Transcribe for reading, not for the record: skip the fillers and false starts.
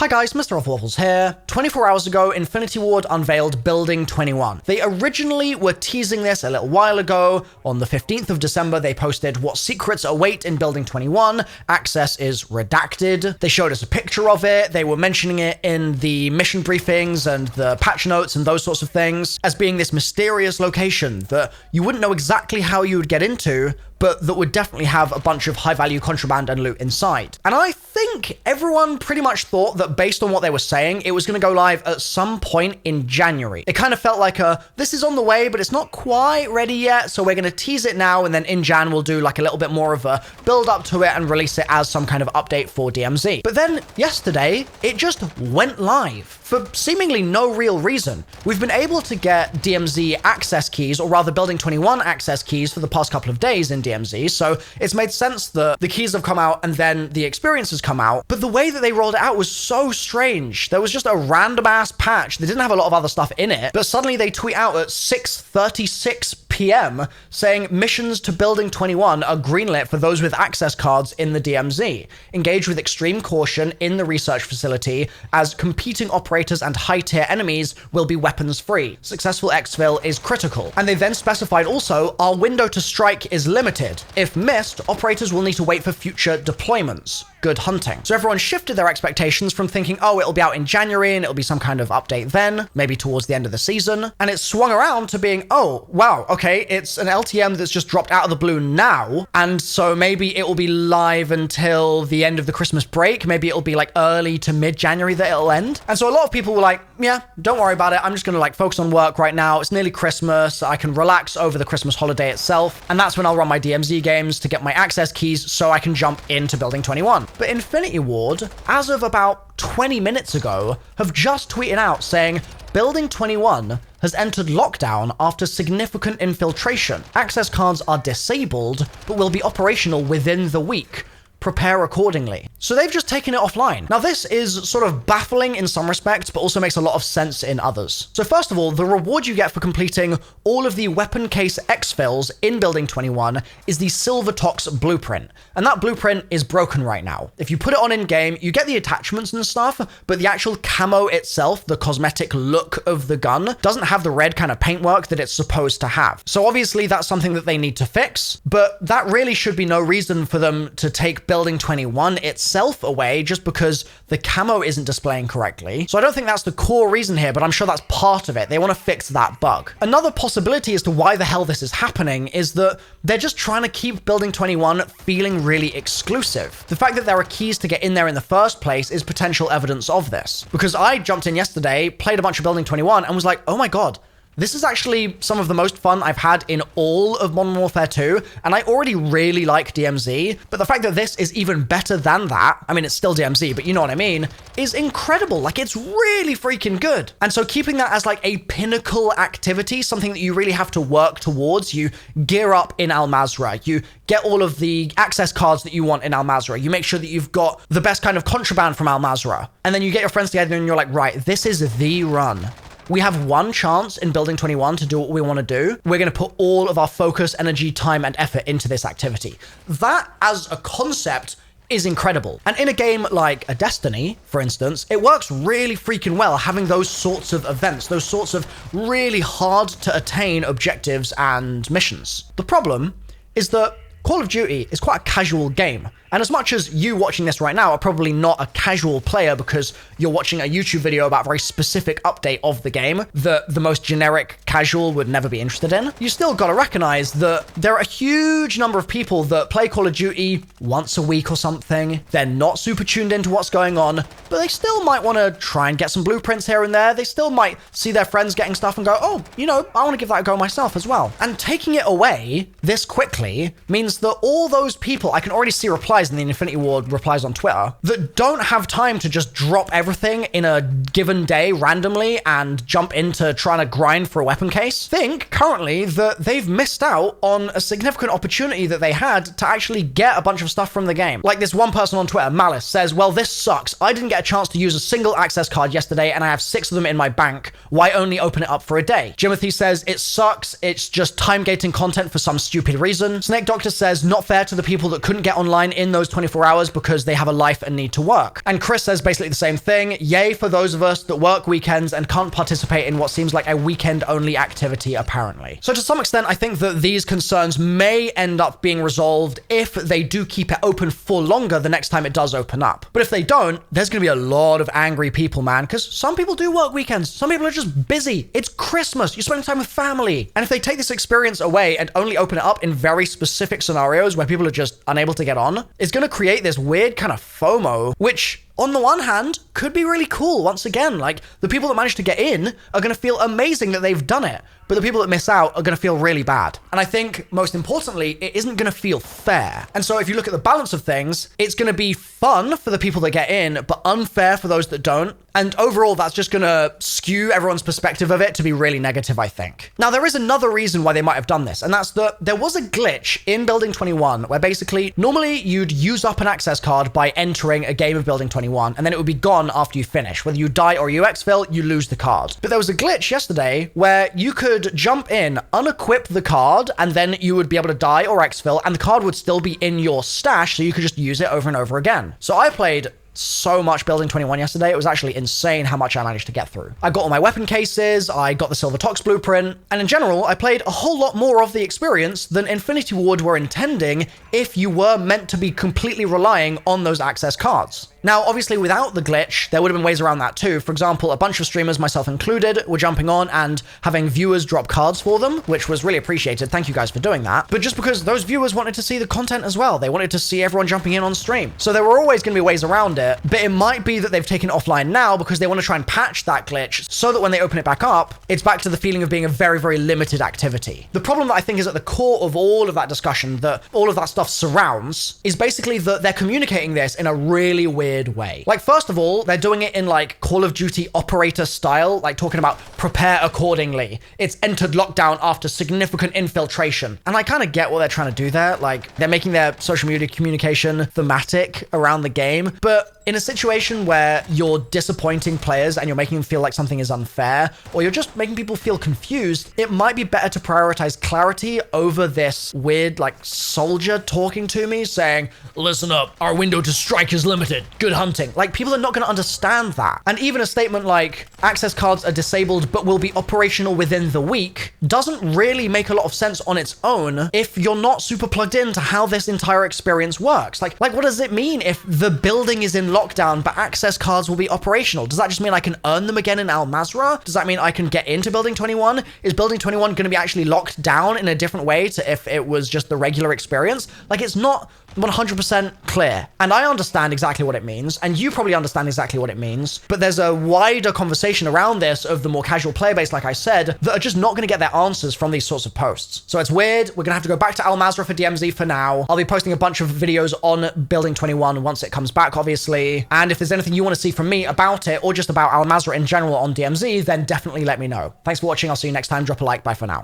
Hi guys, MrRoflWaffles here. 24 hours ago, Infinity Ward unveiled Building 21. They originally were teasing this a little while ago. On the 15th of December, they posted what secrets await in Building 21. Access is redacted. They showed us a picture of it. They were mentioning it in the mission briefings and the patch notes and those sorts of things as being this mysterious location that you wouldn't know exactly how you would get into, but that would definitely have a bunch of high-value contraband and loot inside. And I think everyone pretty much thought that based on what they were saying, it was going to go live at some point in January. It kind of felt like this is on the way, but it's not quite ready yet, so we're going to tease it now, and then in Jan we'll do like a little bit more of a build up to it and release it as some kind of update for DMZ. But then yesterday, it just went live for seemingly no real reason. We've been able to get DMZ access keys, or rather Building 21 access keys for the past couple of days in DMZ, so it's made sense that the keys have come out and then the experience has come out, but the way that they rolled it out was so strange. There was just a random ass patch that didn't have a lot of other stuff in it, but suddenly they tweet out at 6:36 p.m. saying missions to Building 21 are greenlit for those with access cards in the DMZ. Engage with extreme caution in the research facility as competing operators and high-tier enemies will be weapons-free. Successful exfil is critical. And they then specified also, our window to strike is limited. If missed, operators will need to wait for future deployments. Good hunting. So everyone shifted their expectations from thinking, oh, it'll be out in January and it'll be some kind of update then, maybe towards the end of the season. And it swung around to being, oh, wow, okay, it's an LTM that's just dropped out of the blue now. And so maybe it will be live until the end of the Christmas break. Maybe it'll be like early to mid-January that it'll end. And so a lot of people were like, yeah, don't worry about it. I'm just going to like focus on work right now. It's nearly Christmas. I can relax over the Christmas holiday itself. And that's when I'll run my DMZ games to get my access keys so I can jump into Building 21. But Infinity Ward, as of about 20 minutes ago, have just tweeted out saying, Building 21 has entered lockdown after significant infiltration. Access cards are disabled, but will be operational within the week. Prepare accordingly. So they've just taken it offline. Now this is sort of baffling in some respects, but also makes a lot of sense in others. So first of all, the reward you get for completing all of the weapon case exfils in Building 21 is the Silver Tox blueprint. And that blueprint is broken right now. If you put it on in-game, you get the attachments and stuff, but the actual camo itself, the cosmetic look of the gun, doesn't have the red kind of paintwork that it's supposed to have. So obviously that's something that they need to fix, but that really should be no reason for them to take Building 21 itself away just because the camo isn't displaying correctly. So I don't think that's the core reason here, but I'm sure that's part of it. They want to fix that bug. Another possibility as to why the hell this is happening is that they're just trying to keep Building 21 feeling really exclusive. The fact that there are keys to get in there in the first place is potential evidence of this. Because I jumped in yesterday, played a bunch of Building 21, and was like, oh my god, this is actually some of the most fun I've had in all of Modern Warfare 2, and I already really like DMZ, but the fact that this is even better than that, I mean, it's still DMZ, but you know what I mean, is incredible. Like, it's really freaking good. And so keeping that as like a pinnacle activity, something that you really have to work towards, you gear up in Al Mazrah, you get all of the access cards that you want in Al Mazrah, you make sure that you've got the best kind of contraband from Al Mazrah, and then you get your friends together and you're like, right, this is the run. We have one chance in Building 21 to do what we want to do. We're going to put all of our focus, energy, time, and effort into this activity. That, as a concept, is incredible. And in a game like a Destiny, for instance, it works really freaking well having those sorts of events, those sorts of really hard to attain objectives and missions. The problem is that Call of Duty is quite a casual game. And as much as you watching this right now are probably not a casual player because you're watching a YouTube video about a very specific update of the game that the most generic casual would never be interested in, you still gotta recognize that there are a huge number of people that play Call of Duty once a week or something. They're not super tuned into what's going on, but they still might want to try and get some blueprints here and there. They still might see their friends getting stuff and go, oh, you know, I want to give that a go myself as well. And taking it away this quickly means that all those people, I can already see replies in the Infinity Ward replies on Twitter, that don't have time to just drop everything in a given day randomly and jump into trying to grind for a weapon case, think currently that they've missed out on a significant opportunity that they had to actually get a bunch of stuff from the game. Like this one person on Twitter, Malice, says, well, this sucks. I didn't get a chance to use a single access card yesterday and I have 6 of them in my bank. Why only open it up for a day? Jimothy says, it sucks. It's just time gating content for some stupid reason. Snake Doctor says, not fair to the people that couldn't get online in those 24 hours because they have a life and need to work. And Chris says basically the same thing. Yay for those of us that work weekends and can't participate in what seems like a weekend-only activity, apparently. So to some extent, I think that these concerns may end up being resolved if they do keep it open for longer the next time it does open up. But if they don't, there's going to be a lot of angry people, man, because some people do work weekends. Some people are just busy. It's Christmas. You're spending time with family. And if they take this experience away and only open it up in very specific scenarios where people are just unable to get on, it's going to create this weird kind of FOMO, which on the one hand could be really cool. Once again, like, the people that manage to get in are going to feel amazing that they've done it, but the people that miss out are going to feel really bad. And I think most importantly, it isn't going to feel fair. And so if you look at the balance of things, it's going to be fun for the people that get in, but unfair for those that don't. And overall, that's just going to skew everyone's perspective of it to be really negative, I think. Now, there is another reason why they might have done this, and that's that there was a glitch in Building 21 where basically normally you'd use up an access card by entering a game of Building 21, and then it would be gone after you finish. Whether you die or you exfil, you lose the card. But there was a glitch yesterday where you could jump in, unequip the card, and then you would be able to die or exfil, and the card would still be in your stash, so you could just use it over and over again. So I played so much Building 21 yesterday. It was actually insane how much I managed to get through. I got all my weapon cases, I got the Silver Tox blueprint, and in general, I played a whole lot more of the experience than Infinity Ward were intending if you were meant to be completely relying on those access cards. Now, obviously, without the glitch, there would have been ways around that too. For example, a bunch of streamers, myself included, were jumping on and having viewers drop cards for them, which was really appreciated. Thank you guys for doing that. But just because those viewers wanted to see the content as well. They wanted to see everyone jumping in on stream. So there were always going to be ways around it, but it might be that they've taken it offline now because they want to try and patch that glitch so that when they open it back up, it's back to the feeling of being a very, very limited activity. The problem that I think is at the core of all of that discussion, that all of that stuff surrounds, is basically that they're communicating this in a really weird way. Like, first of all, they're doing it in like Call of Duty operator style, like talking about prepare accordingly. It's entered lockdown after significant infiltration. And I kind of get what they're trying to do there. Like, they're making their social media communication thematic around the game. But in a situation where you're disappointing players and you're making them feel like something is unfair, or you're just making people feel confused, it might be better to prioritize clarity over this weird, like, soldier talking to me saying, listen up, our window to strike is limited, good hunting. Like, people are not going to understand that. And even a statement like, access cards are disabled but will be operational within the week, doesn't really make a lot of sense on its own if you're not super plugged into how this entire experience works. Like what does it mean if the building is in lockdown but access cards will be operational? Does that just mean I can earn them again in Al Mazrah? Does that mean I can get into Building 21? Is Building 21 going to be actually locked down in a different way to if it was just the regular experience? Like, it's not 100% clear. And I understand exactly what it means, and you probably understand exactly what it means, but there's a wider conversation around this of the more casual player base, like I said, that are just not going to get their answers from these sorts of posts. So it's weird. We're going to have to go back to Al Mazrah for DMZ for now. I'll be posting a bunch of videos on Building 21 once it comes back, obviously. And if there's anything you want to see from me about it, or just about Al Mazrah in general on DMZ, then definitely let me know. Thanks for watching. I'll see you next time. Drop a like. Bye for now.